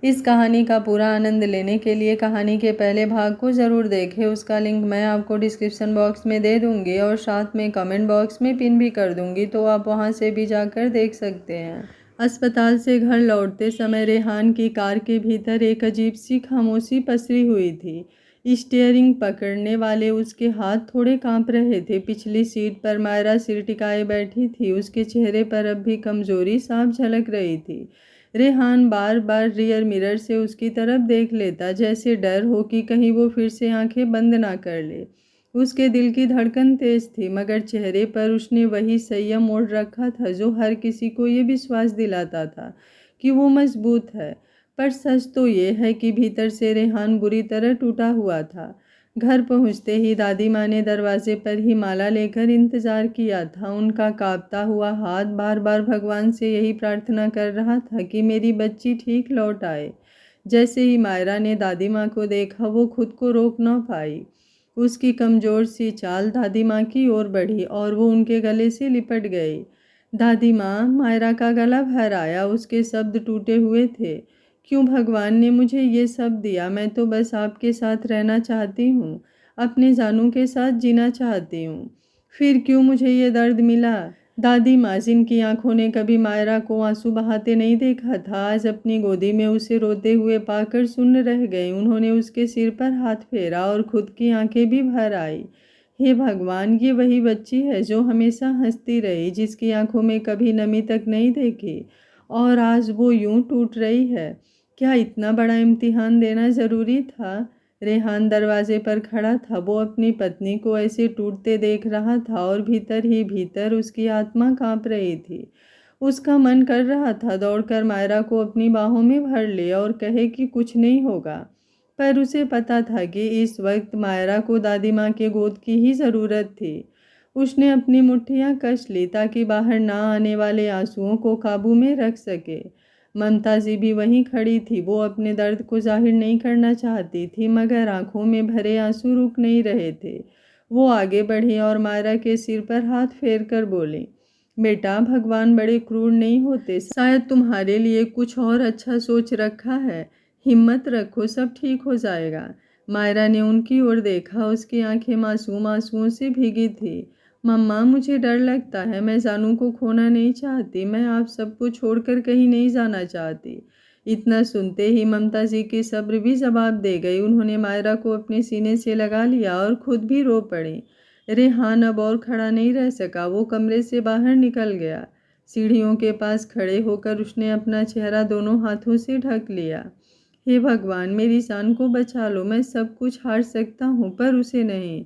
इस कहानी का पूरा आनंद लेने के लिए कहानी के पहले भाग को ज़रूर देखें। उसका लिंक मैं आपको डिस्क्रिप्शन बॉक्स में दे दूँगी और साथ में कमेंट बॉक्स में पिन भी कर दूँगी, तो आप वहां से भी जाकर देख सकते हैं। अस्पताल से घर लौटते समय रेहान की कार के भीतर एक अजीब सी खामोशी पसरी हुई थी। स्टीयरिंग पकड़ने वाले उसके हाथ थोड़े कांप रहे थे। पिछली सीट पर मायरा सिर टिकाए बैठी थी। उसके चेहरे पर अब भी कमजोरी साफ झलक रही थी। रेहान बार बार रियर मिरर से उसकी तरफ देख लेता, जैसे डर हो कि कहीं वो फिर से आंखें बंद ना कर ले। उसके दिल की धड़कन तेज थी, मगर चेहरे पर उसने वही संयम ओढ़ रखा था जो हर किसी को ये विश्वास दिलाता था कि वो मजबूत है। पर सच तो ये है कि भीतर से रेहान बुरी तरह टूटा हुआ था। घर पहुंचते ही दादी माँ ने दरवाजे पर ही माला लेकर इंतजार किया था। उनका कांपता हुआ हाथ बार बार भगवान से यही प्रार्थना कर रहा था कि मेरी बच्ची ठीक लौट आए। जैसे ही मायरा ने दादी माँ को देखा, वो खुद को रोक न पाई। उसकी कमजोर सी चाल दादी माँ की ओर बढ़ी और वो उनके गले से लिपट गई। दादी माँ, मायरा का गला भर आया। उसके शब्द टूटे हुए थे। क्यों भगवान ने मुझे ये सब दिया? मैं तो बस आपके साथ रहना चाहती हूँ, अपने जानू के साथ जीना चाहती हूँ। फिर क्यों मुझे ये दर्द मिला? दादी माँ, जिनकी आंखों ने कभी मायरा को आंसू बहाते नहीं देखा था, आज अपनी गोदी में उसे रोते हुए पाकर सुन्न रह गई। उन्होंने उसके सिर पर हाथ फेरा और खुद की आंखें भी भर आई। हे भगवान, ये वही बच्ची है जो हमेशा हंसती रही, जिसकी आंखों में कभी नमी तक नहीं देखी, और आज वो यूं टूट रही है। क्या इतना बड़ा इम्तिहान देना ज़रूरी था? रेहान दरवाजे पर खड़ा था। वो अपनी पत्नी को ऐसे टूटते देख रहा था और भीतर ही भीतर उसकी आत्मा कांप रही थी। उसका मन कर रहा था दौड़कर मायरा को अपनी बाहों में भर ले और कहे कि कुछ नहीं होगा। पर उसे पता था कि इस वक्त मायरा को दादी माँ के गोद की ही ज़रूरत थी। उसने अपनी मुट्ठियाँ कस ली ताकि बाहर ना आने वाले आंसुओं को काबू में रख सके। ममता जी भी वहीं खड़ी थी। वो अपने दर्द को जाहिर नहीं करना चाहती थी, मगर आंखों में भरे आंसू रुक नहीं रहे थे। वो आगे बढ़ी और मायरा के सिर पर हाथ फेर कर बोली, बेटा, भगवान बड़े क्रूर नहीं होते। शायद तुम्हारे लिए कुछ और अच्छा सोच रखा है। हिम्मत रखो, सब ठीक हो जाएगा। मायरा ने उनकी ओर देखा। उसकी आंखें मासूम आंसुओं से भीगी थी। मम्मा, मुझे डर लगता है। मैं जानू को खोना नहीं चाहती। मैं आप सबको छोड़कर कहीं नहीं जाना चाहती। इतना सुनते ही ममता जी की सब्र भी जवाब दे गई। उन्होंने मायरा को अपने सीने से लगा लिया और खुद भी रो पड़ी। रेहान अब और खड़ा नहीं रह सका। वो कमरे से बाहर निकल गया। सीढ़ियों के पास खड़े होकर उसने अपना चेहरा दोनों हाथों से ढक लिया। हे भगवान, मेरी जान को बचा लो। मैं सब कुछ हार सकता हूँ, पर उसे नहीं।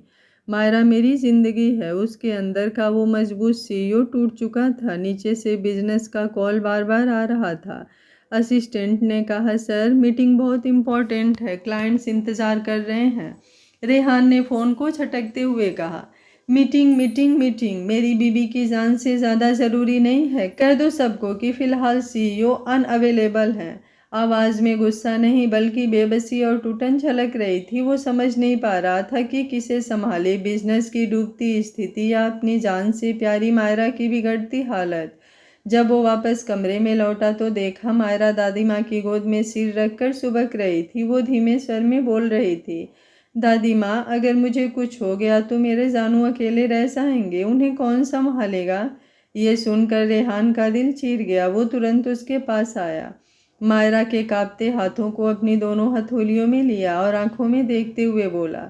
मायरा मेरी जिंदगी है। उसके अंदर का वो मजबूत सीईओ टूट चुका था। नीचे से बिजनेस का कॉल बार बार आ रहा था। असिस्टेंट ने कहा, सर, मीटिंग बहुत इम्पोर्टेंट है, क्लाइंट्स इंतज़ार कर रहे हैं। रेहान ने फ़ोन को झटकते हुए कहा, मीटिंग मीटिंग मीटिंग मेरी बीबी की जान से ज़्यादा ज़रूरी नहीं है। कह दो सबको कि फ़िलहाल सीईओ अनअवेलेबल हैं। आवाज़ में गुस्सा नहीं बल्कि बेबसी और टूटन झलक रही थी। वो समझ नहीं पा रहा था कि किसे संभाले, बिजनेस की डूबती स्थिति या अपनी जान से प्यारी मायरा की बिगड़ती हालत। जब वो वापस कमरे में लौटा तो देखा मायरा दादी माँ की गोद में सिर रखकर सुबक रही थी। वो धीमे स्वर में बोल रही थी, दादी माँ, अगर मुझे कुछ हो गया तो मेरे जानू अकेले रह जाएंगे। उन्हें कौन संभालेगा? ये सुनकर रेहान का दिल चीर गया। वो तुरंत उसके पास आया, मायरा के कांपते हाथों को अपनी दोनों हथेलियों में लिया और आंखों में देखते हुए बोला,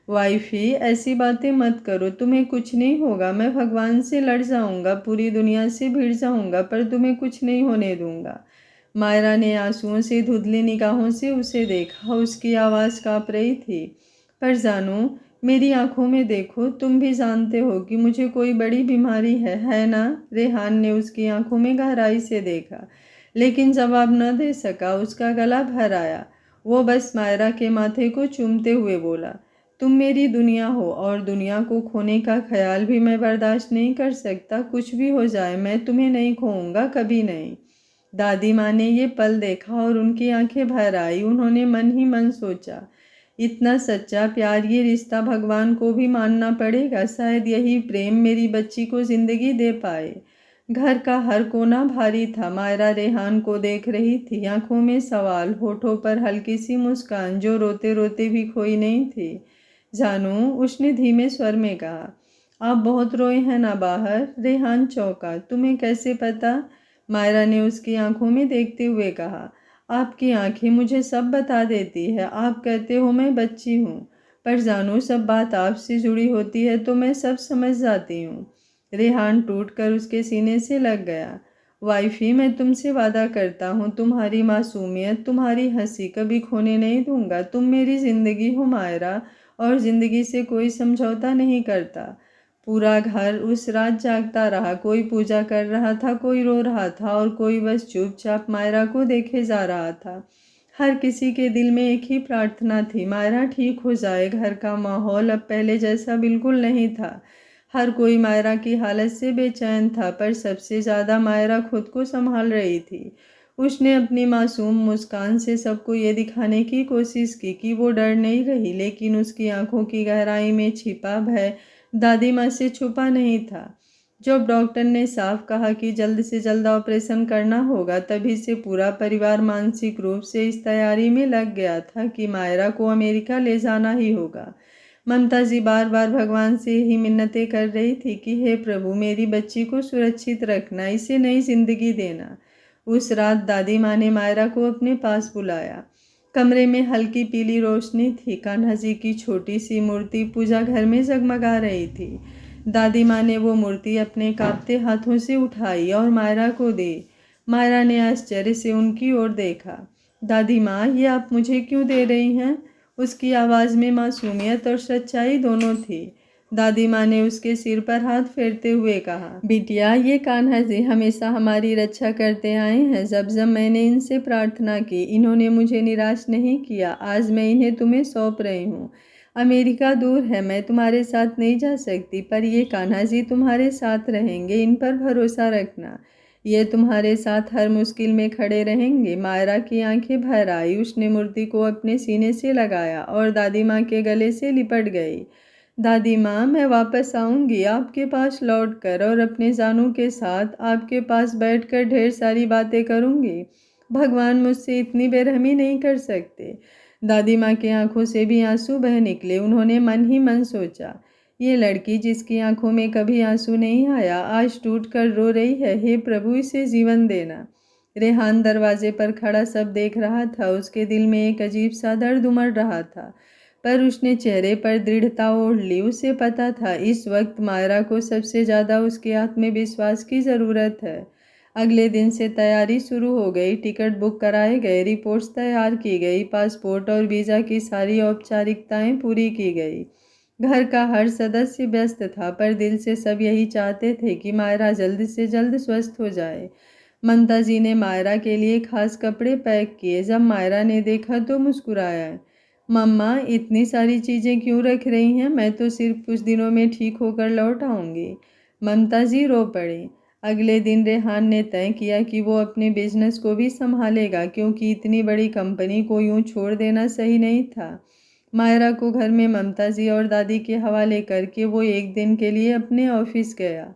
वाइफी, ऐसी बातें मत करो। तुम्हें कुछ नहीं होगा। मैं भगवान से लड़ जाऊंगा, पूरी दुनिया से भिड़ जाऊंगा, पर तुम्हें कुछ नहीं होने दूंगा। मायरा ने आंसुओं से धुंधली निगाहों से उसे देखा। उसकी आवाज़ कांप रही थी, पर जानू, मेरी आंखों में देखो। तुम भी जानते हो कि मुझे कोई बड़ी बीमारी है ना? रेहान ने उसकी आंखों में गहराई से देखा, लेकिन जवाब न दे सका। उसका गला भर आया। वो बस मायरा के माथे को चूमते हुए बोला, तुम मेरी दुनिया हो और दुनिया को खोने का ख्याल भी मैं बर्दाश्त नहीं कर सकता। कुछ भी हो जाए, मैं तुम्हें नहीं खोऊंगा, कभी नहीं। दादी माँ ने ये पल देखा और उनकी आंखें भर आई। उन्होंने मन ही मन सोचा, इतना सच्चा प्यार, ये रिश्ता भगवान को भी मानना पड़ेगा। शायद यही प्रेम मेरी बच्ची को जिंदगी दे पाए। घर का हर कोना भारी था। मायरा रेहान को देख रही थी, आंखों में सवाल, होठों पर हल्की सी मुस्कान जो रोते रोते भी खोई नहीं थी। जानू, उसने धीमे स्वर में कहा, आप बहुत रोए हैं ना बाहर? रेहान चौंका। तुम्हें कैसे पता? मायरा ने उसकी आंखों में देखते हुए कहा, आपकी आंखें मुझे सब बता देती है। आप कहते हो मैं बच्ची हूँ, पर जानू सब बात आपसे जुड़ी होती है तो मैं सब समझ जाती हूँ। रेहान टूटकर उसके सीने से लग गया। वाइफी, मैं तुमसे वादा करता हूँ तुम्हारी मासूमियत, तुम्हारी हंसी कभी खोने नहीं दूंगा। तुम मेरी जिंदगी हो मायरा, और जिंदगी से कोई समझौता नहीं करता। पूरा घर उस रात जागता रहा। कोई पूजा कर रहा था, कोई रो रहा था और कोई बस चुपचाप मायरा को देखे जा रहा था। हर किसी के दिल में एक ही प्रार्थना थी, मायरा ठीक हो जाए। घर का माहौल अब पहले जैसा बिल्कुल नहीं था। हर कोई मायरा की हालत से बेचैन था, पर सबसे ज़्यादा मायरा खुद को संभाल रही थी। उसने अपनी मासूम मुस्कान से सबको ये दिखाने की कोशिश की कि वो डर नहीं रही, लेकिन उसकी आंखों की गहराई में छिपा भय दादी माँ से छुपा नहीं था। जब डॉक्टर ने साफ कहा कि जल्द से जल्द ऑपरेशन करना होगा, तभी से पूरा परिवार मानसिक रूप से इस तैयारी में लग गया था कि मायरा को अमेरिका ले जाना ही होगा। ममता जी बार बार भगवान से ही मिन्नतें कर रही थी कि हे प्रभु, मेरी बच्ची को सुरक्षित रखना, इसे नई जिंदगी देना। उस रात दादी माँ ने मायरा को अपने पास बुलाया। कमरे में हल्की पीली रोशनी थी। कान्हा जी की छोटी सी मूर्ति पूजा घर में जगमगा रही थी। दादी माँ ने वो मूर्ति अपने कांपते हाथों से उठाई और मायरा को दी। मायरा ने आश्चर्य से उनकी ओर देखा। दादी माँ, ये आप मुझे क्यों दे रही हैं? उसकी आवाज़ में मासूमियत और सच्चाई दोनों थी। दादी माँ ने उसके सिर पर हाथ फेरते हुए कहा, बिटिया, ये कान्हा जी हमेशा हमारी रक्षा करते आए हैं। जब जब मैंने इनसे प्रार्थना की, इन्होंने मुझे निराश नहीं किया। आज मैं इन्हें तुम्हें सौंप रही हूँ। अमेरिका दूर है, मैं तुम्हारे साथ नहीं जा सकती, पर ये कान्हा जी तुम्हारे साथ रहेंगे, इन पर भरोसा रखना। ये तुम्हारे साथ हर मुश्किल में खड़े रहेंगे। मायरा की आंखें भर आई। उसने मूर्ति को अपने सीने से लगाया और दादी माँ के गले से लिपट गई। दादी माँ, मैं वापस आऊँगी आपके पास लौटकर, और अपने जानू के साथ आपके पास बैठकर ढेर सारी बातें करूँगी। भगवान मुझसे इतनी बेरहमी नहीं कर सकते। दादी माँ की आंखों से भी आंसू बह निकले। उन्होंने मन ही मन सोचा, ये लड़की जिसकी आंखों में कभी आंसू नहीं आया, आज टूट कर रो रही है। हे प्रभु, इसे जीवन देना। रेहान दरवाजे पर खड़ा सब देख रहा था। उसके दिल में एक अजीब सा दर्द उमड़ रहा था, पर उसने चेहरे पर दृढ़ता ओढ़ ली। उसे पता था इस वक्त मायरा को सबसे ज़्यादा उसके आत्मविश्वास की ज़रूरत है। अगले दिन से तैयारी शुरू हो गई। टिकट बुक कराए गए, रिपोर्ट्स तैयार की गई, पासपोर्ट और वीज़ा की सारी औपचारिकताएं पूरी की गई। घर का हर सदस्य व्यस्त था, पर दिल से सब यही चाहते थे कि मायरा जल्द से जल्द स्वस्थ हो जाए। ममता जी ने मायरा के लिए खास कपड़े पैक किए। जब मायरा ने देखा तो मुस्कुराया। मम्मा, इतनी सारी चीज़ें क्यों रख रही हैं? मैं तो सिर्फ कुछ दिनों में ठीक होकर लौट आऊँगी। ममता जी रो पड़ी। अगले दिन रेहान ने तय किया कि वो अपने बिजनेस को भी संभालेगा, क्योंकि इतनी बड़ी कंपनी को यूं छोड़ देना सही नहीं था। मायरा को घर में ममता जी और दादी के हवाले करके वो एक दिन के लिए अपने ऑफिस गया।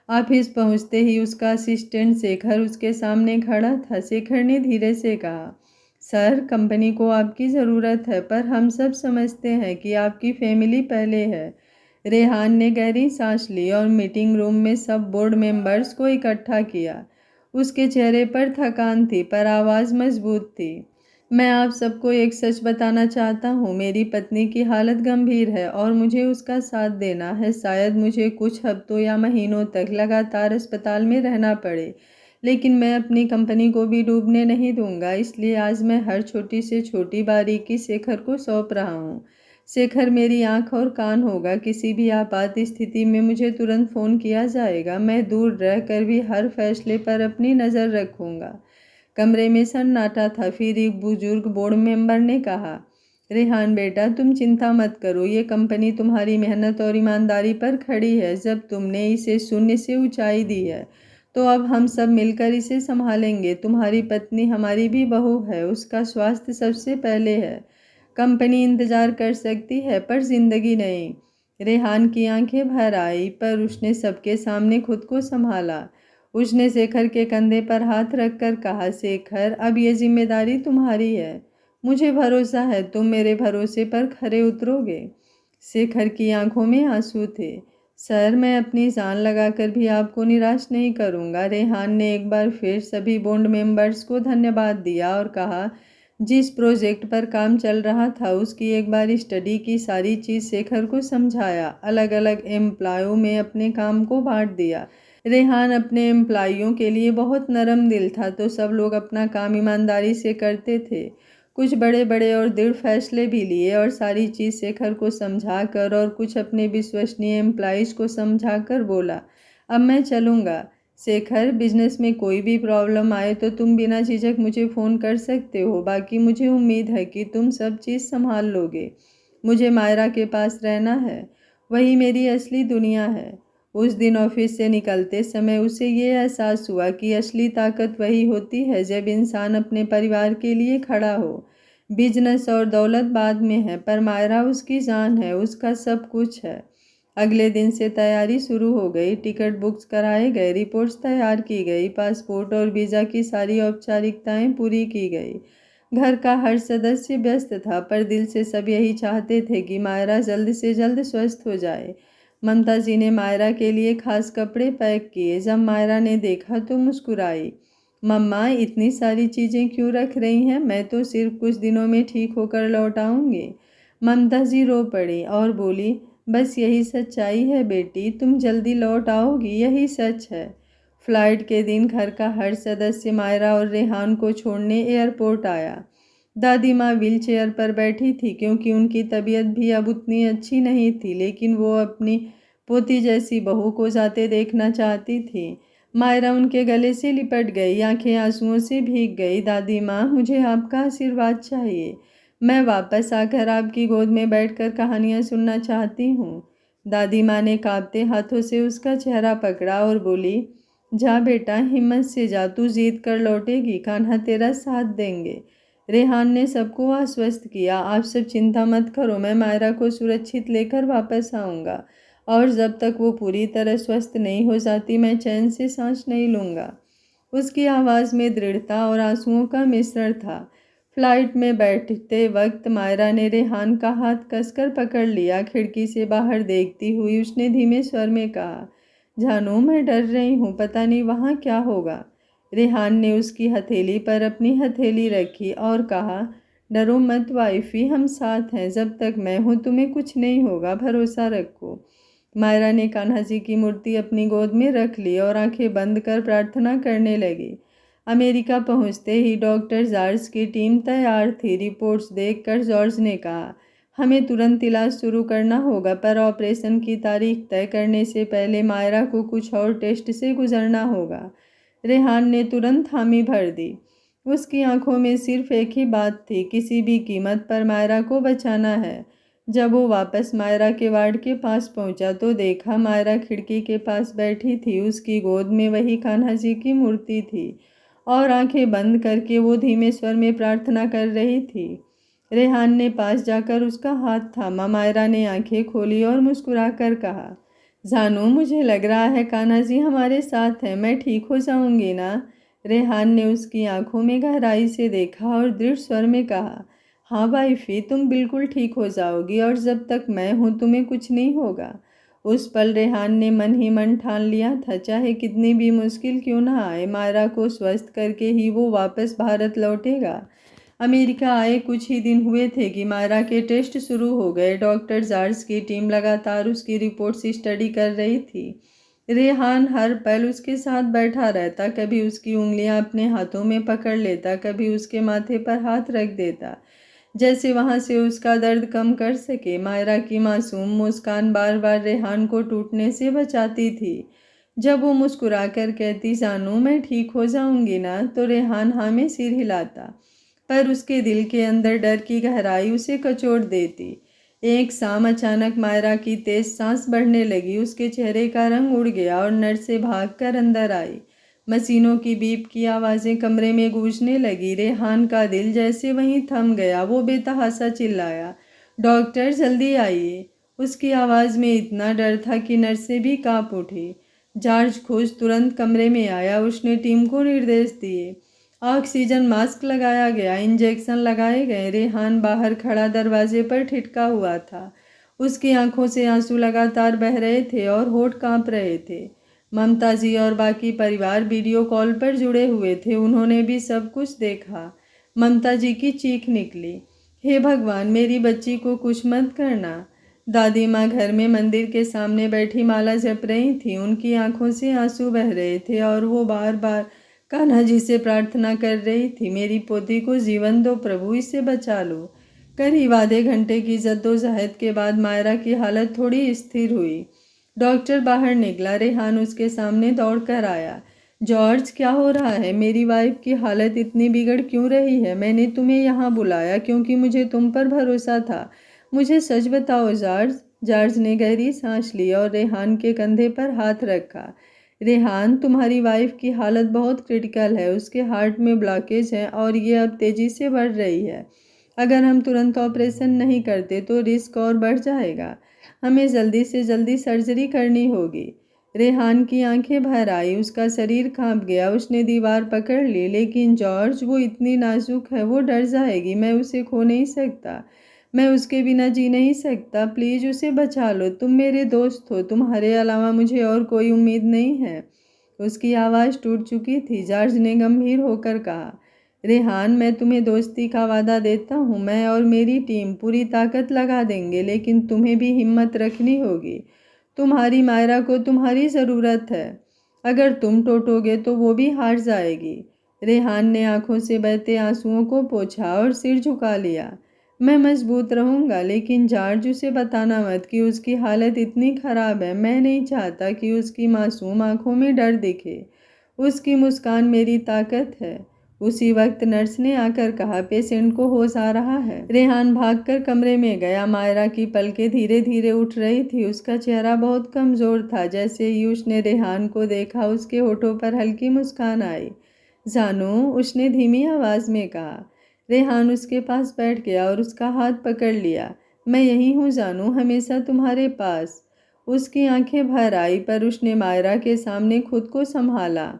ऑफिस पहुंचते ही उसका असिस्टेंट शेखर उसके सामने खड़ा था। शेखर ने धीरे से कहा, सर, कंपनी को आपकी ज़रूरत है, पर हम सब समझते हैं कि आपकी फैमिली पहले है। रेहान ने गहरी सांस ली और मीटिंग रूम में सब बोर्ड मेंबर्स को इकट्ठा किया। उसके चेहरे पर थकान थी, पर आवाज़ मजबूत थी। मैं आप सबको एक सच बताना चाहता हूँ। मेरी पत्नी की हालत गंभीर है और मुझे उसका साथ देना है। शायद मुझे कुछ हफ्तों या महीनों तक लगातार अस्पताल में रहना पड़े, लेकिन मैं अपनी कंपनी को भी डूबने नहीं दूंगा। इसलिए आज मैं हर छोटी से छोटी बारीकी शेखर को सौंप रहा हूँ। शेखर मेरी आंख और कान होगा। किसी भी आपात स्थिति में मुझे तुरंत फ़ोन किया जाएगा। मैं दूर रहकर भी हर फैसले पर अपनी नज़र रखूँगा। कमरे में सन्नाटा था। फिर एक बुजुर्ग बोर्ड मेंबर ने कहा, रेहान बेटा, तुम चिंता मत करो। ये कंपनी तुम्हारी मेहनत और ईमानदारी पर खड़ी है। जब तुमने इसे शून्य से ऊंचाई दी है, तो अब हम सब मिलकर इसे संभालेंगे। तुम्हारी पत्नी हमारी भी बहू है, उसका स्वास्थ्य सबसे पहले है। कंपनी इंतजार कर सकती है, पर जिंदगी नहीं। रेहान की आंखें भर आई, पर उसने सबके सामने खुद को संभाला। उसने शेखर के कंधे पर हाथ रखकर कहा, शेखर अब ये जिम्मेदारी तुम्हारी है। मुझे भरोसा है तुम मेरे भरोसे पर खरे उतरोगे। शेखर की आंखों में आंसू थे। सर, मैं अपनी जान लगाकर भी आपको निराश नहीं करूंगा। रेहान ने एक बार फिर सभी बोर्ड मेंबर्स को धन्यवाद दिया और कहा, जिस प्रोजेक्ट पर काम चल रहा था उसकी एक बार स्टडी की सारी चीज़ शेखर को समझाया। अलग अलग एम्प्लॉयों में अपने काम को बांट दिया। रेहान अपने एम्प्लॉइयों के लिए बहुत नरम दिल था, तो सब लोग अपना काम ईमानदारी से करते थे। कुछ बड़े बड़े और दृढ़ फैसले भी लिए और सारी चीज़ शेखर को समझा कर और कुछ अपने विश्वसनीय एम्प्लॉइज़ को समझा कर बोला, अब मैं चलूँगा। शेखर, बिजनेस में कोई भी प्रॉब्लम आए तो तुम बिना झिझक मुझे फ़ोन कर सकते हो। बाकी मुझे उम्मीद है कि तुम सब चीज़ संभाल लोगे। मुझे मायरा के पास रहना है, वही मेरी असली दुनिया है। उस दिन ऑफिस से निकलते समय उसे ये एहसास हुआ कि असली ताकत वही होती है जब इंसान अपने परिवार के लिए खड़ा हो। बिजनेस और दौलत बाद में है, पर मायरा उसकी जान है, उसका सब कुछ है। अगले दिन से तैयारी शुरू हो गई। टिकट बुक्स कराए गए, रिपोर्ट्स तैयार की गई, पासपोर्ट और वीज़ा की सारी औपचारिकताएं पूरी की गई। घर का हर सदस्य व्यस्त था, पर दिल से सब यही चाहते थे कि मायरा जल्द से जल्द स्वस्थ हो जाए। ममता जी ने मायरा के लिए खास कपड़े पैक किए। जब मायरा ने देखा तो मुस्कुराई। मम्मा, इतनी सारी चीज़ें क्यों रख रही हैं? मैं तो सिर्फ कुछ दिनों में ठीक होकर लौट आऊँगी। ममता जी रो पड़ी और बोली, बस यही सच्चाई है बेटी, तुम जल्दी लौट आओगी, यही सच है। फ्लाइट के दिन घर का हर सदस्य मायरा और रेहान को छोड़ने एयरपोर्ट आया। दादी माँ व्हील चेयर पर बैठी थी क्योंकि उनकी तबीयत भी अब उतनी अच्छी नहीं थी, लेकिन वो अपनी पोती जैसी बहू को जाते देखना चाहती थी। मायरा उनके गले से लिपट गई, आंखें आंसुओं से भीग गई। दादी माँ, मुझे आपका आशीर्वाद चाहिए। मैं वापस आकर आपकी गोद में बैठकर कहानियाँ सुनना चाहती हूँ। दादी माँ ने कांपते हाथों से उसका चेहरा पकड़ा और बोली, जा बेटा, हिम्मत से जा, तू जीत कर लौटेगी, कान्हा तेरा साथ देंगे। रेहान ने सबको आश्वस्त किया, आप सब चिंता मत करो, मैं मायरा को सुरक्षित लेकर वापस आऊँगा और जब तक वो पूरी तरह स्वस्थ नहीं हो जाती मैं चैन से सांस नहीं लूँगा। उसकी आवाज़ में दृढ़ता और आंसुओं का मिश्रण था। फ्लाइट में बैठते वक्त मायरा ने रेहान का हाथ कसकर पकड़ लिया। खिड़की से बाहर देखती हुई उसने धीमे स्वर में कहा, जानू, मैं डर रही हूँ, पता नहीं वहाँ क्या होगा। रेहान ने उसकी हथेली पर अपनी हथेली रखी और कहा, डरो मत वाइफी, हम साथ हैं, जब तक मैं हूँ तुम्हें कुछ नहीं होगा, भरोसा रखो। मायरा ने कान्हा जी की मूर्ति अपनी गोद में रख ली और आंखें बंद कर प्रार्थना करने लगी। अमेरिका पहुंचते ही डॉक्टर जॉर्ज की टीम तैयार थी। रिपोर्ट्स देखकर जॉर्ज ने कहा, हमें तुरंत इलाज शुरू करना होगा, पर ऑपरेशन की तारीख तय करने से पहले मायरा को कुछ और टेस्ट से गुजरना होगा। रेहान ने तुरंत हामी भर दी। उसकी आंखों में सिर्फ एक ही बात थी, किसी भी कीमत पर मायरा को बचाना है। जब वो वापस मायरा के वार्ड के पास पहुंचा तो देखा मायरा खिड़की के पास बैठी थी। उसकी गोद में वही कान्हा जी की मूर्ति थी और आंखें बंद करके वो धीमे स्वर में प्रार्थना कर रही थी। रेहान ने पास जाकर उसका हाथ थामा। मायरा ने आंखें खोली और मुस्कुराकर कहा, जानू, मुझे लग रहा है कान्हा जी हमारे साथ हैं, मैं ठीक हो जाऊंगी ना? रेहान ने उसकी आंखों में गहराई से देखा और दृढ़ स्वर में कहा, हाँ वाइफी, तुम बिल्कुल ठीक हो जाओगी और जब तक मैं हूँ तुम्हें कुछ नहीं होगा। उस पल रेहान ने मन ही मन ठान लिया था, चाहे कितनी भी मुश्किल क्यों ना आए, मायरा को स्वस्थ करके ही वो वापस भारत लौटेगा। अमेरिका आए कुछ ही दिन हुए थे कि मायरा के टेस्ट शुरू हो गए। डॉक्टर जॉर्ज की टीम लगातार उसकी रिपोर्ट्स स्टडी कर रही थी। रेहान हर पल उसके साथ बैठा रहता, कभी उसकी उंगलियां अपने हाथों में पकड़ लेता, कभी उसके माथे पर हाथ रख देता, जैसे वहां से उसका दर्द कम कर सके। मायरा की मासूम मुस्कान बार बार रेहान को टूटने से बचाती थी। जब वो मुस्कुराकर कहती, जानू, मैं ठीक हो जाऊंगी ना, तो रेहान हाँ में सिर हिलाता, पर उसके दिल के अंदर डर की गहराई उसे कचोट देती। एक शाम अचानक मायरा की तेज सांस बढ़ने लगी, उसके चेहरे का रंग उड़ गया और नर्सें भागकर अंदर आई। मशीनों की बीप की आवाज़ें कमरे में गूंजने लगी। रेहान का दिल जैसे वहीं थम गया। वो बेतहासा चिल्लाया, डॉक्टर जल्दी आइए। उसकी आवाज़ में इतना डर था कि नर्सें भी कांप उठी। जॉर्ज खुश तुरंत कमरे में आया। उसने टीम को निर्देश दिए। ऑक्सीजन मास्क लगाया गया, इंजेक्शन लगाए गए। रेहान बाहर खड़ा दरवाजे पर ठिठका हुआ था। उसकी आंखों से आंसू लगातार बह रहे थे और होठ कांप रहे थे। ममता जी और बाकी परिवार वीडियो कॉल पर जुड़े हुए थे। उन्होंने भी सब कुछ देखा। ममता जी की चीख निकली, हे भगवान, मेरी बच्ची को कुछ मत करना। दादी माँ घर में मंदिर के सामने बैठी माला जप रही थी। उनकी आंखों से आंसू बह रहे थे और वो बार बार कान्हा जी से प्रार्थना कर रही थी, मेरी पोती को जीवन दो प्रभु, इसे बचा लो। करीब आधे घंटे की जद्दोजहद के बाद मायरा की हालत थोड़ी स्थिर हुई। डॉक्टर बाहर निकला। रेहान उसके सामने दौड़ कर आया। जॉर्ज, क्या हो रहा है? मेरी वाइफ की हालत इतनी बिगड़ क्यों रही है? मैंने तुम्हें यहाँ बुलाया क्योंकि मुझे तुम पर भरोसा था। मुझे सच बताओ जॉर्ज। जॉर्ज ने गहरी सांस ली और रेहान के कंधे पर हाथ रखा। रेहान, तुम्हारी वाइफ की हालत बहुत क्रिटिकल है। उसके हार्ट में ब्लॉकेज है और ये अब तेज़ी से बढ़ रही है। अगर हम तुरंत ऑपरेशन नहीं करते तो रिस्क और बढ़ जाएगा। हमें जल्दी से जल्दी सर्जरी करनी होगी। रेहान की आंखें भर आई। उसका शरीर कांप गया। उसने दीवार पकड़ ली। लेकिन जॉर्ज, वो इतनी नाजुक है, वो डर जाएगी। मैं उसे खो नहीं सकता। मैं उसके बिना जी नहीं सकता। प्लीज़ उसे बचा लो। तुम मेरे दोस्त हो। तुम्हारे अलावा मुझे और कोई उम्मीद नहीं है। उसकी आवाज़ टूट चुकी थी। जॉर्ज ने गंभीर होकर कहा, रेहान, मैं तुम्हें दोस्ती का वादा देता हूँ। मैं और मेरी टीम पूरी ताकत लगा देंगे, लेकिन तुम्हें भी हिम्मत रखनी होगी। तुम्हारी मायरा को तुम्हारी ज़रूरत है। अगर तुम टूटोगे तो वो भी हार जाएगी। रेहान ने आंखों से बहते आंसुओं को पोंछा और सिर झुका लिया। मैं मजबूत रहूंगा, लेकिन जॉर्ज, उसे बताना मत कि उसकी हालत इतनी ख़राब है। मैं नहीं चाहता कि उसकी मासूम आंखों में डर दिखे। उसकी मुस्कान मेरी ताकत है। उसी वक्त नर्स ने आकर कहा, पेशेंट को होश आ रहा है। रेहान भागकर कमरे में गया। मायरा की पलकें धीरे धीरे उठ रही थी। उसका चेहरा बहुत कमज़ोर था। जैसे ही उसने रेहान को देखा, उसके होठों पर हल्की मुस्कान आई। जानू, उसने धीमी आवाज़ में कहा। रेहान उसके पास बैठ गया और उसका हाथ पकड़ लिया। मैं यहीं हूँ जानू, हमेशा तुम्हारे पास। उसकी आंखें भर आई, पर उसने मायरा के सामने खुद को संभाला।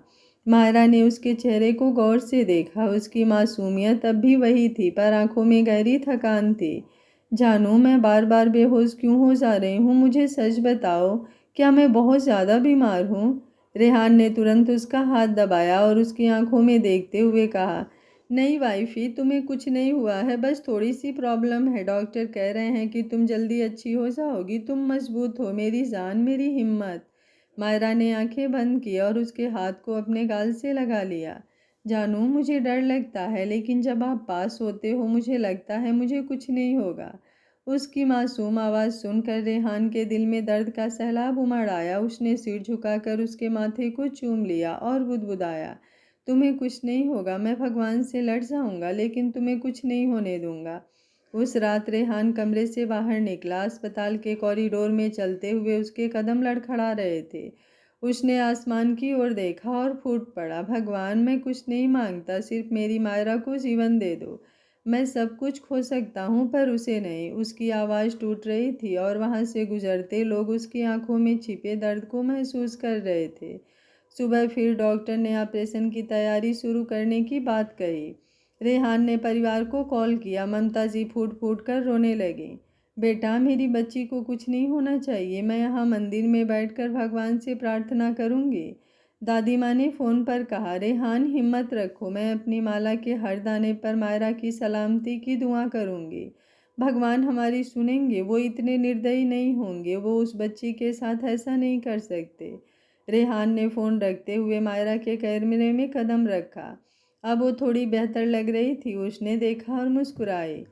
मायरा ने उसके चेहरे को गौर से देखा। उसकी मासूमियत अब भी वही थी, पर आंखों में गहरी थकान थी। जानू, मैं बार बार बेहोश क्यों हो जा रही हूँ? मुझे सच बताओ, क्या मैं बहुत ज़्यादा बीमार हूँ? रेहान ने तुरंत उसका हाथ दबाया और उसकी आंखों में देखते हुए कहा, नहीं वाइफी, तुम्हें कुछ नहीं हुआ है, बस थोड़ी सी प्रॉब्लम है। डॉक्टर कह रहे हैं कि तुम जल्दी अच्छी हो जाओगी। तुम मजबूत हो मेरी जान, मेरी हिम्मत। मायरा ने आंखें बंद की और उसके हाथ को अपने गाल से लगा लिया। जानू, मुझे डर लगता है, लेकिन जब आप पास होते हो मुझे लगता है मुझे कुछ नहीं होगा। उसकी मासूम आवाज़ सुनकर रेहान के दिल में दर्द का सैलाब उमड़ आया। उसने सिर झुकाकर उसके माथे को चूम लिया और बुदबुदाया, तुम्हें कुछ नहीं होगा। मैं भगवान से लड़ जाऊंगा, लेकिन तुम्हें कुछ नहीं होने दूंगा। उस रात रेहान कमरे से बाहर निकला। अस्पताल के कॉरिडोर में चलते हुए उसके कदम लड़खड़ा रहे थे। उसने आसमान की ओर देखा और फूट पड़ा, भगवान, मैं कुछ नहीं मांगता, सिर्फ मेरी मायरा को जीवन दे दो। मैं सब कुछ खो सकता हूँ, पर उसे नहीं। उसकी आवाज़ टूट रही थी और वहाँ से गुजरते लोग उसकी आंखों में छिपे दर्द को महसूस कर रहे थे। सुबह फिर डॉक्टर ने ऑपरेशन की तैयारी शुरू करने की बात कही। रेहान ने परिवार को कॉल किया। ममता जी फूट फूट कर रोने लगी। बेटा, मेरी बच्ची को कुछ नहीं होना चाहिए। मैं यहाँ मंदिर में बैठकर भगवान से प्रार्थना करूँगी। दादी माँ ने फ़ोन पर कहा, रेहान, हिम्मत रखो। मैं अपनी माला के हर दाने पर मायरा की सलामती की दुआ करूँगी। भगवान हमारी सुनेंगे। वो इतने निर्दयी नहीं होंगे। वो उस बच्ची के साथ ऐसा नहीं कर सकते। रेहान ने फ़ोन रखते हुए मायरा के कैमरे में कदम रखा। अब वो थोड़ी बेहतर लग रही थी। उसने देखा और मुस्कुराई।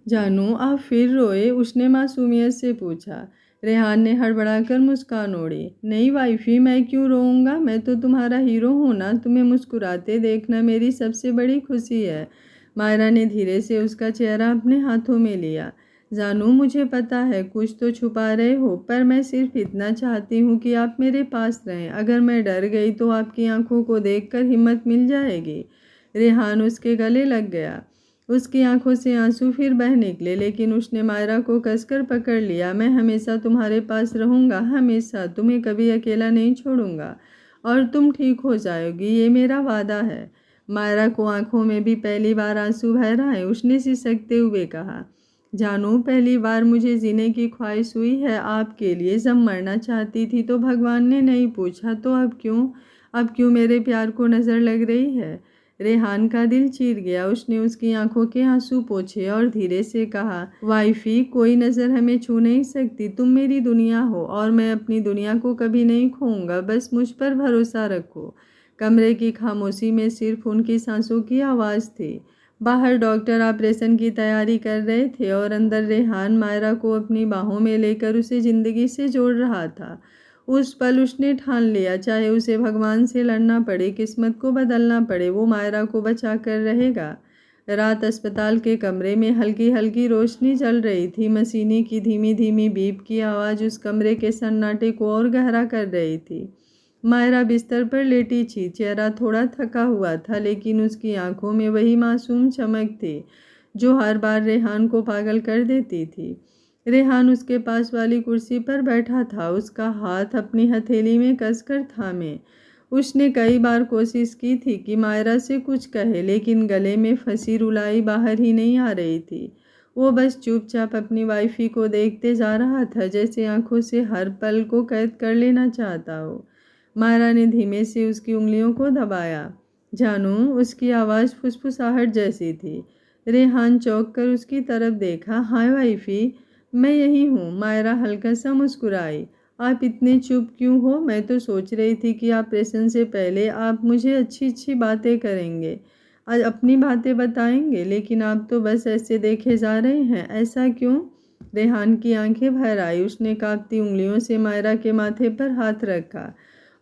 जानू, आप फिर रोए? उसने मासूमियत से पूछा। रेहान ने हड़बड़ाकर मुस्कान ओढ़ी। नहीं वाइफी, मैं क्यों रोऊंगा? मैं तो तुम्हारा हीरो हूँ ना। तुम्हें मुस्कुराते देखना मेरी सबसे बड़ी खुशी है। मायरा ने धीरे से उसका चेहरा अपने हाथों में लिया। जानू, मुझे पता है कुछ तो छुपा रहे हो, पर मैं सिर्फ इतना चाहती हूँ कि आप मेरे पास रहें। अगर मैं डर गई तो आपकी आंखों को देखकर हिम्मत मिल जाएगी। रेहान उसके गले लग गया। उसकी आंखों से आंसू फिर बह निकले, लेकिन उसने मायरा को कसकर पकड़ लिया। मैं हमेशा तुम्हारे पास रहूँगा, हमेशा, तुम्हें कभी अकेला नहीं छोड़ूंगा और तुम ठीक हो जाओगी, ये मेरा वादा है। मायरा को आंखों में भी पहली बार आंसू भर आए। उसने सिसकते हुए कहा, जानू, पहली बार मुझे जीने की ख्वाहिश हुई है आपके लिए। जब मरना चाहती थी तो भगवान ने नहीं पूछा, तो अब क्यों मेरे प्यार को नज़र लग रही है? रेहान का दिल चीर गया। उसने उसकी आंखों के आंसू पोंछे और धीरे से कहा, वाइफी, कोई नज़र हमें छू नहीं सकती। तुम मेरी दुनिया हो और मैं अपनी दुनिया को कभी नहीं खोऊंगा। बस मुझ पर भरोसा रखो। कमरे की खामोशी में सिर्फ उनकी सांसों की आवाज़ थी। बाहर डॉक्टर ऑपरेशन की तैयारी कर रहे थे और अंदर रेहान मायरा को अपनी बाहों में लेकर उसे ज़िंदगी से जोड़ रहा था। उस पल उसने ठान लिया, चाहे उसे भगवान से लड़ना पड़े, किस्मत को बदलना पड़े, वो मायरा को बचा कर रहेगा। रात अस्पताल के कमरे में हल्की हल्की रोशनी जल रही थी। मशीनी की धीमी धीमी बीप की आवाज़ उस कमरे के सन्नाटे को और गहरा कर रही थी। मायरा बिस्तर पर लेटी थी। चेहरा थोड़ा थका हुआ था, लेकिन उसकी आंखों में वही मासूम चमक थी जो हर बार रेहान को पागल कर देती थी। रेहान उसके पास वाली कुर्सी पर बैठा था, उसका हाथ अपनी हथेली में कसकर थामे। उसने कई बार कोशिश की थी कि मायरा से कुछ कहे, लेकिन गले में फंसी रुलाई बाहर ही नहीं आ रही थी। वो बस चुपचाप अपनी वाइफी को देखते जा रहा था, जैसे आंखों से हर पल को कैद कर लेना चाहता हो। मायरा ने धीमे से उसकी उंगलियों को दबाया। जानू, उसकी आवाज़ फुसफुसाहट जैसी थी। रेहान चौंक कर उसकी तरफ देखा। हाय वाइफी, मैं यही हूँ। मायरा हल्का सा मुस्कुराई। आप इतने चुप क्यों हो? मैं तो सोच रही थी कि ऑपरेशन से पहले आप मुझे अच्छी अच्छी बातें करेंगे, आज अपनी बातें बताएंगे, लेकिन आप तो बस ऐसे देखे जा रहे हैं। ऐसा क्यों? रेहान की आंखें भर आई। उसने कांपती उंगलियों से मायरा के माथे पर हाथ रखा।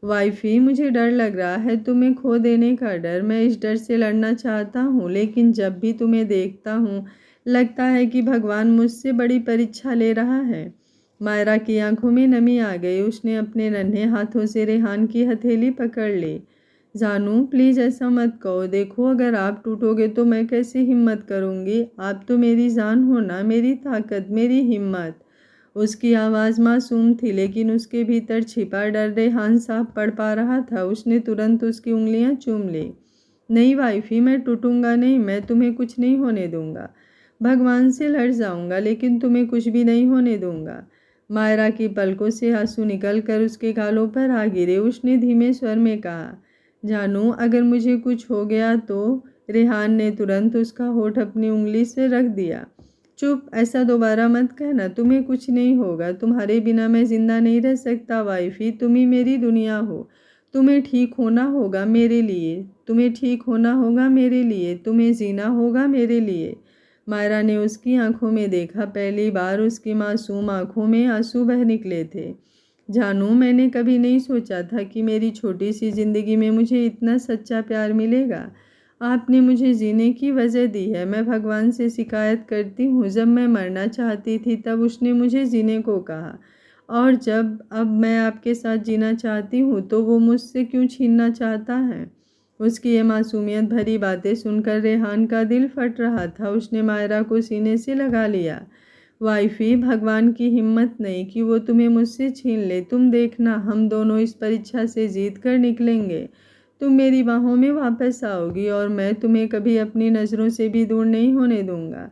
वाइफी, मुझे डर लग रहा है, तुम्हें खो देने का डर। मैं इस डर से लड़ना चाहता हूँ, लेकिन जब भी तुम्हें देखता हूँ लगता है कि भगवान मुझसे बड़ी परीक्षा ले रहा है। मायरा की आंखों में नमी आ गई। उसने अपने नन्हे हाथों से रेहान की हथेली पकड़ ली। जानू, प्लीज़ ऐसा मत कहो। देखो, अगर आप टूटोगे तो मैं कैसे हिम्मत करूँगी? आप तो मेरी जान हो ना, मेरी ताकत, मेरी हिम्मत। उसकी आवाज़ मासूम थी, लेकिन उसके भीतर छिपा डर रेहान साफ पढ़ पा रहा था। उसने तुरंत उसकी उंगलियां चूम ली। नहीं वाइफी, मैं टूटूंगा नहीं, मैं तुम्हें कुछ नहीं होने दूंगा। भगवान से लड़ जाऊंगा, लेकिन तुम्हें कुछ भी नहीं होने दूंगा। मायरा की पलकों से आंसू निकल कर उसके गालों पर आ गिरे। उसने धीमे स्वर में कहा, जानू, अगर मुझे कुछ हो गया तो? रेहान ने तुरंत उसका होठ अपनी उंगली से रख दिया। चुप, ऐसा दोबारा मत कहना। तुम्हें कुछ नहीं होगा। तुम्हारे बिना मैं जिंदा नहीं रह सकता वाइफी। तुम ही मेरी दुनिया हो। तुम्हें ठीक होना होगा मेरे लिए, तुम्हें ठीक होना होगा मेरे लिए, तुम्हें जीना होगा मेरे लिए। मायरा ने उसकी आंखों में देखा। पहली बार उसकी मासूम आंखों में आंसू बह निकले थे। जानू, मैंने कभी नहीं सोचा था कि मेरी छोटी सी ज़िंदगी में मुझे इतना सच्चा प्यार मिलेगा। आपने मुझे जीने की वजह दी है। मैं भगवान से शिकायत करती हूँ, जब मैं मरना चाहती थी तब उसने मुझे जीने को कहा, और जब अब मैं आपके साथ जीना चाहती हूँ तो वो मुझसे क्यों छीनना चाहता है? उसकी ये मासूमियत भरी बातें सुनकर रेहान का दिल फट रहा था। उसने मायरा को सीने से लगा लिया। वाइफी, भगवान की हिम्मत नहीं कि वो तुम्हें मुझसे छीन ले। तुम देखना, हम दोनों इस परीक्षा से जीत कर निकलेंगे। तुम मेरी बाहों में वापस आओगी और मैं तुम्हें कभी अपनी नज़रों से भी दूर नहीं होने दूंगा।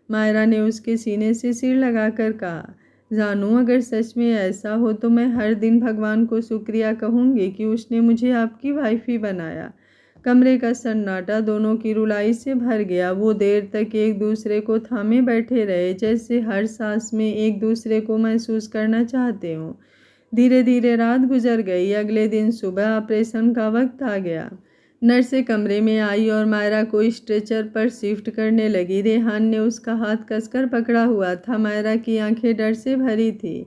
मायरा ने उसके सीने से सिर लगाकर कहा, जानू, अगर सच में ऐसा हो तो मैं हर दिन भगवान को शुक्रिया कहूँगी कि उसने मुझे आपकी वाइफी बनाया। कमरे का सन्नाटा दोनों की रुलाई से भर गया। वो देर तक एक दूसरे को थामे बैठे रहे, जैसे हर सांस में एक दूसरे को महसूस करना चाहते हों। धीरे धीरे रात गुजर गई। अगले दिन सुबह ऑपरेशन का वक्त आ गया। नर्सें कमरे में आई और मायरा को स्ट्रेचर पर शिफ्ट करने लगी। रेहान ने उसका हाथ कसकर पकड़ा हुआ था। मायरा की आंखें डर से भरी थी।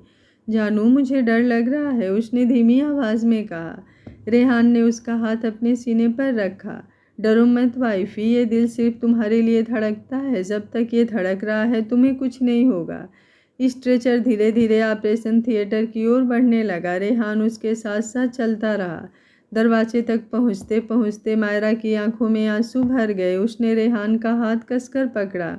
जानू, मुझे डर लग रहा है, उसने धीमी आवाज़ में कहा। रेहान ने उसका हाथ अपने सीने पर रखा। डरो मत वाइफी, ये दिल सिर्फ तुम्हारे लिए धड़कता है। जब तक ये धड़क रहा है तुम्हें कुछ नहीं होगा। स्ट्रेचर धीरे धीरे ऑपरेशन थिएटर की ओर बढ़ने लगा। रेहान उसके साथ साथ चलता रहा। दरवाजे तक पहुँचते पहुँचते मायरा की आंखों में आंसू भर गए। उसने रेहान का हाथ कसकर पकड़ा।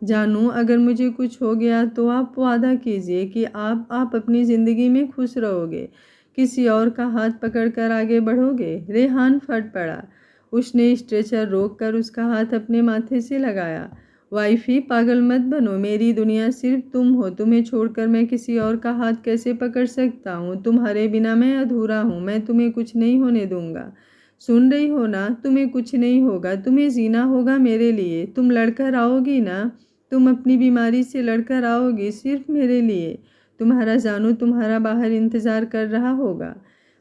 जानू, अगर मुझे कुछ हो गया तो आप वादा कीजिए कि आप अपनी ज़िंदगी में खुश रहोगे, किसी और का हाथ पकड़कर आगे बढ़ोगे। रेहान फट पड़ा। उसने स्ट्रेचर रोककर उसका हाथ अपने माथे से लगाया। वाइफी, पागल मत बनो, मेरी दुनिया सिर्फ तुम हो। तुम्हें छोड़कर मैं किसी और का हाथ कैसे पकड़ सकता हूँ? तुम्हारे बिना मैं अधूरा हूँ। मैं तुम्हें कुछ नहीं होने दूंगा। सुन रही हो ना? तुम्हें कुछ नहीं होगा। तुम्हें जीना होगा मेरे लिए। तुम लड़कर आओगी ना? तुम अपनी बीमारी से लड़कर आओगी सिर्फ मेरे लिए। तुम्हारा जानू तुम्हारा बाहर इंतज़ार कर रहा होगा।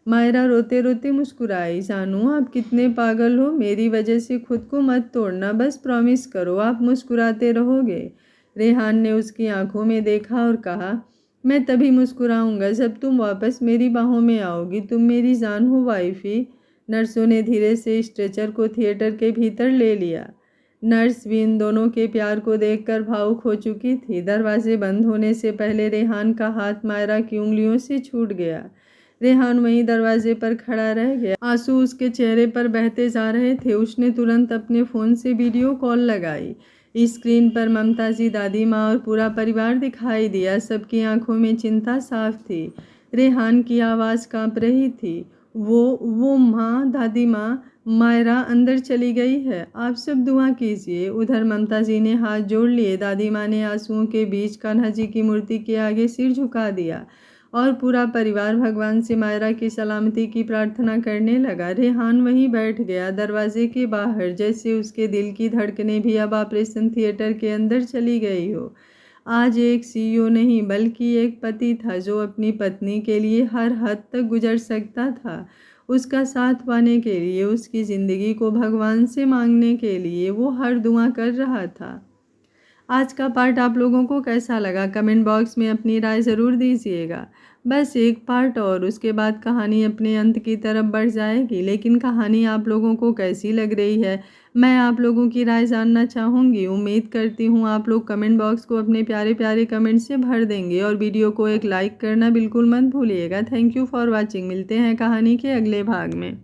मायरा रोते रोते मुस्कुराई। जानू, आप कितने पागल हो। मेरी वजह से खुद को मत तोड़ना, बस प्रॉमिस करो आप मुस्कुराते रहोगे। रेहान ने उसकी आंखों में देखा और कहा, मैं तभी मुस्कुराऊंगा जब तुम वापस मेरी बाहों में आओगी। तुम मेरी जान हो वाइफी। नर्सों ने धीरे से स्ट्रेचर को थिएटर के भीतर ले लिया। नर्स भी इन दोनों के प्यार को देखकर भावुक हो चुकी थी। दरवाजे बंद होने से पहले रेहान का हाथ मायरा की उंगलियों से छूट गया। रेहान वहीं दरवाजे पर खड़ा रह गया। आंसू उसके चेहरे पर बहते जा रहे थे। उसने तुरंत अपने फ़ोन से वीडियो कॉल लगाई। स्क्रीन पर ममता जी, दादी माँ और पूरा परिवार दिखाई दिया। सबकी आंखों में चिंता साफ थी। रेहान की आवाज़ कांप रही थी। वो माँ, दादी माँ, मायरा अंदर चली गई है। आप सब दुआ कीजिए। उधर ममता जी ने हाथ जोड़ लिए। दादी माँ ने आंसुओं के बीच कान्हा जी की मूर्ति के आगे सिर झुका दिया और पूरा परिवार भगवान से मायरा की सलामती की प्रार्थना करने लगा। रेहान वहीं बैठ गया दरवाजे के बाहर, जैसे उसके दिल की धड़कनें भी अब ऑपरेशन थिएटर के अंदर चली गई हो। आज एक सीईओ नहीं बल्कि एक पति था जो अपनी पत्नी के लिए हर हद तक गुजर सकता था। उसका साथ पाने के लिए, उसकी ज़िंदगी को भगवान से मांगने के लिए वो हर दुआ कर रहा था। आज का पार्ट आप लोगों को कैसा लगा? कमेंट बॉक्स में अपनी राय ज़रूर दीजिएगा। बस एक पार्ट और उसके बाद कहानी अपने अंत की तरफ बढ़ जाएगी, लेकिन कहानी आप लोगों को कैसी लग रही है, मैं आप लोगों की राय जानना चाहूँगी। उम्मीद करती हूँ आप लोग कमेंट बॉक्स को अपने प्यारे प्यारे कमेंट से भर देंगे और वीडियो को एक लाइक करना बिल्कुल मत भूलिएगा। Thank you for watching. मिलते हैं कहानी के अगले भाग में।